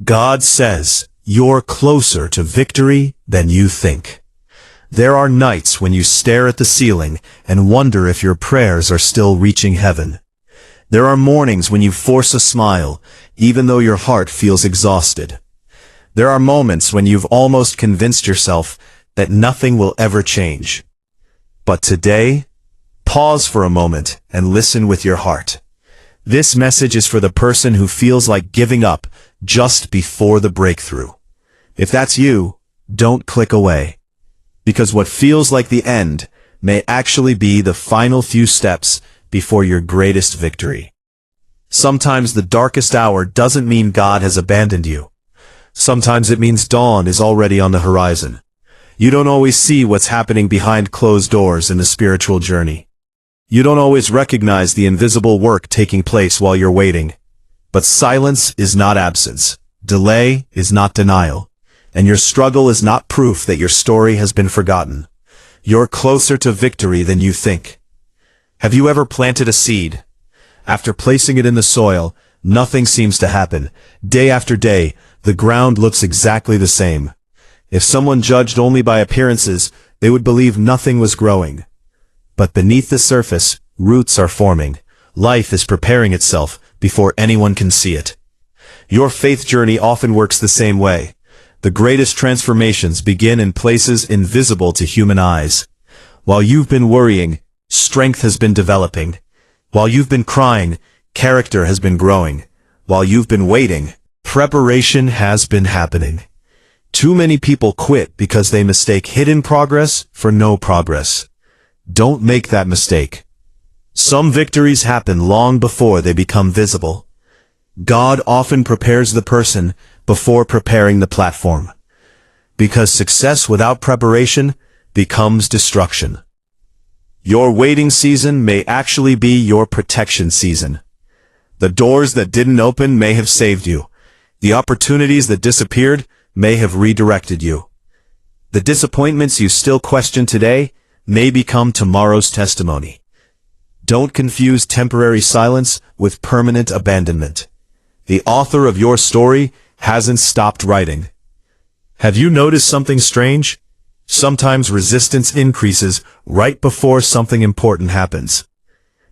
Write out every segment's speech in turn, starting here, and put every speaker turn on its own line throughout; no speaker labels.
God says, you're closer to victory than you think. There are nights when you stare at the ceiling and wonder if your prayers are still reaching heaven. There are mornings when you force a smile, even though your heart feels exhausted. There are moments when you've almost convinced yourself that nothing will ever change. But today, pause for a moment and listen with your heart. This message is for the person who feels like giving up just before the breakthrough. If that's you, don't click away. Because what feels like the end may actually be the final few steps before your greatest victory. Sometimes the darkest hour doesn't mean God has abandoned you. Sometimes it means dawn is already on the horizon. You don't always see what's happening behind closed doors in the spiritual journey. You don't always recognize the invisible work taking place while you're waiting. But silence is not absence. Delay is not denial. And your struggle is not proof that your story has been forgotten. You're closer to victory than you think. Have you ever planted a seed? After placing it in the soil, nothing seems to happen. Day after day, the ground looks exactly the same. If someone judged only by appearances, they would believe nothing was growing. But beneath the surface, roots are forming. Life is preparing itself before anyone can see it. Your faith journey often works the same way. The greatest transformations begin in places invisible to human eyes. While you've been worrying, strength has been developing. While you've been crying, character has been growing. While you've been waiting, preparation has been happening. Too many people quit because they mistake hidden progress for no progress. Don't make that mistake. Some victories happen long before they become visible. God often prepares the person before preparing the platform. Because success without preparation becomes destruction. Your waiting season may actually be your protection season. The doors that didn't open may have saved you. The opportunities that disappeared may have redirected you. The disappointments you still question today may become tomorrow's testimony. Don't confuse temporary silence with permanent abandonment. The author of your story hasn't stopped writing. Have you noticed something strange? Sometimes resistance increases right before something important happens.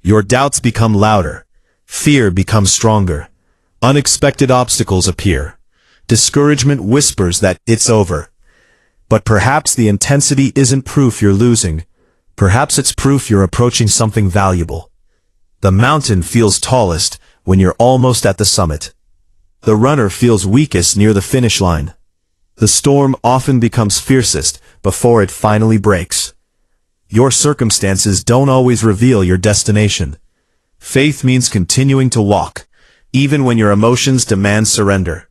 Your doubts become louder. Fear becomes stronger. Unexpected obstacles appear. Discouragement whispers that it's over. But perhaps the intensity isn't proof you're losing. Perhaps it's proof you're approaching something valuable. The mountain feels tallest when you're almost at the summit. The runner feels weakest near the finish line. The storm often becomes fiercest before it finally breaks. Your circumstances don't always reveal your destination. Faith means continuing to walk, even when your emotions demand surrender.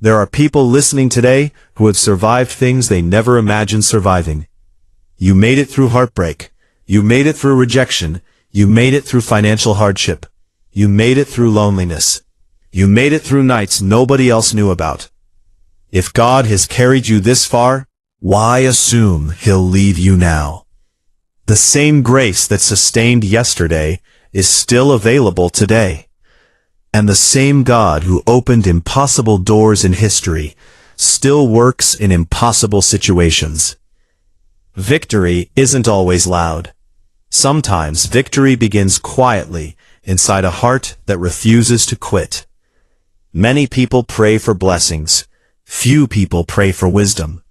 There are people listening today who have survived things they never imagined surviving. You made it through heartbreak. You made it through rejection. You made it through financial hardship. You made it through loneliness. You made it through nights nobody else knew about. If God has carried you this far, why assume He'll leave you now? The same grace that sustained yesterday is still available today. And the same God who opened impossible doors in history still works in impossible situations. Victory isn't always loud. Sometimes victory begins quietly inside a heart that refuses to quit. Many people pray for blessings. Few people pray for wisdom.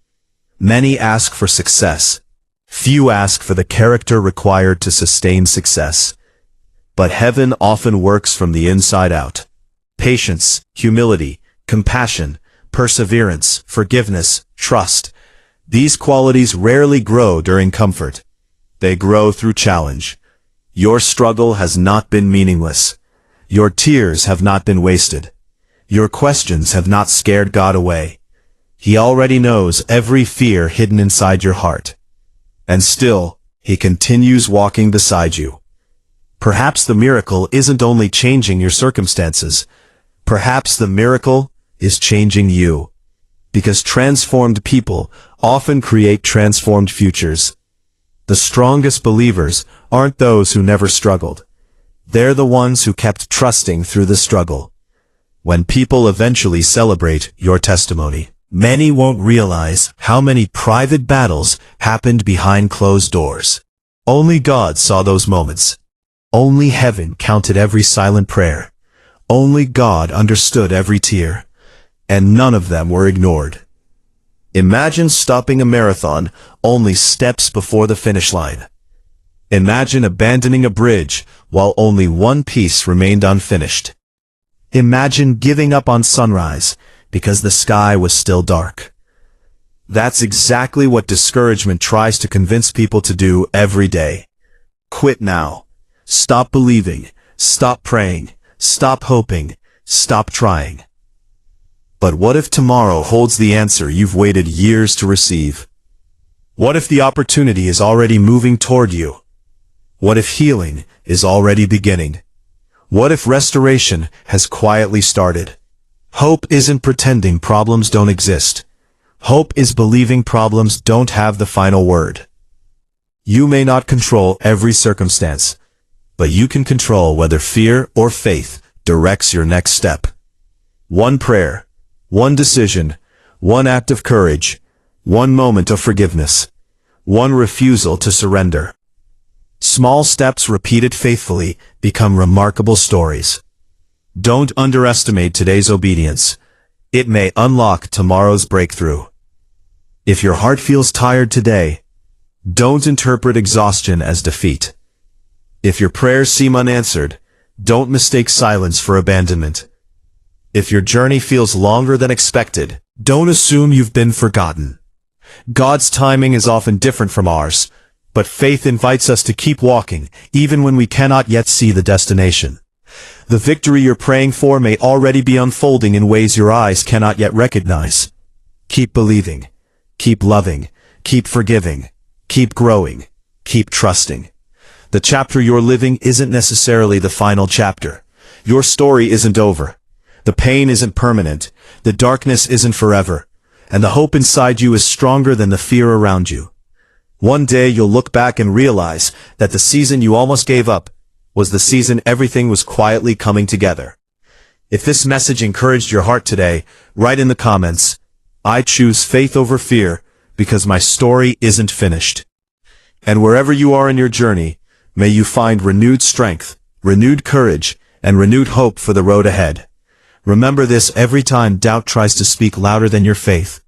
Many ask for success. Few ask for the character required to sustain success. But heaven often works from the inside out. Patience, humility, compassion, perseverance, forgiveness, trust. These qualities rarely grow during comfort. They grow through challenge. Your struggle has not been meaningless. Your tears have not been wasted. Your questions have not scared God away. He already knows every fear hidden inside your heart. And still, He continues walking beside you. Perhaps the miracle isn't only changing your circumstances. Perhaps the miracle is changing you. Because transformed people often create transformed futures. The strongest believers aren't those who never struggled. They're the ones who kept trusting through the struggle. When people eventually celebrate your testimony, many won't realize how many private battles happened behind closed doors. Only God saw those moments. Only heaven counted every silent prayer. Only God understood every tear. And none of them were ignored. Imagine stopping a marathon only steps before the finish line. Imagine abandoning a bridge while only one piece remained unfinished. Imagine giving up on sunrise because the sky was still dark. That's exactly what discouragement tries to convince people to do every day. Quit now. Stop believing. Stop praying. Stop hoping. Stop trying. But what if tomorrow holds the answer you've waited years to receive? What if the opportunity is already moving toward you? What if healing is already beginning? What if restoration has quietly started? Hope isn't pretending problems don't exist. Hope is believing problems don't have the final word. You may not control every circumstance, but you can control whether fear or faith directs your next step. One prayer, one decision, one act of courage, one moment of forgiveness, one refusal to surrender. Small steps repeated faithfully become remarkable stories. Don't underestimate today's obedience. It may unlock tomorrow's breakthrough. If your heart feels tired today, don't interpret exhaustion as defeat. If your prayers seem unanswered, don't mistake silence for abandonment. If your journey feels longer than expected, don't assume you've been forgotten. God's timing is often different from ours, but faith invites us to keep walking, even when we cannot yet see the destination. The victory you're praying for may already be unfolding in ways your eyes cannot yet recognize. Keep believing. Keep loving. Keep forgiving. Keep growing. Keep trusting. The chapter you're living isn't necessarily the final chapter. Your story isn't over. The pain isn't permanent. The darkness isn't forever. And the hope inside you is stronger than the fear around you. One day you'll look back and realize that the season you almost gave up was the season everything was quietly coming together. If this message encouraged your heart today, write in the comments, "I choose faith over fear because my story isn't finished." And wherever you are in your journey, may you find renewed strength, renewed courage, and renewed hope for the road ahead. Remember this every time doubt tries to speak louder than your faith.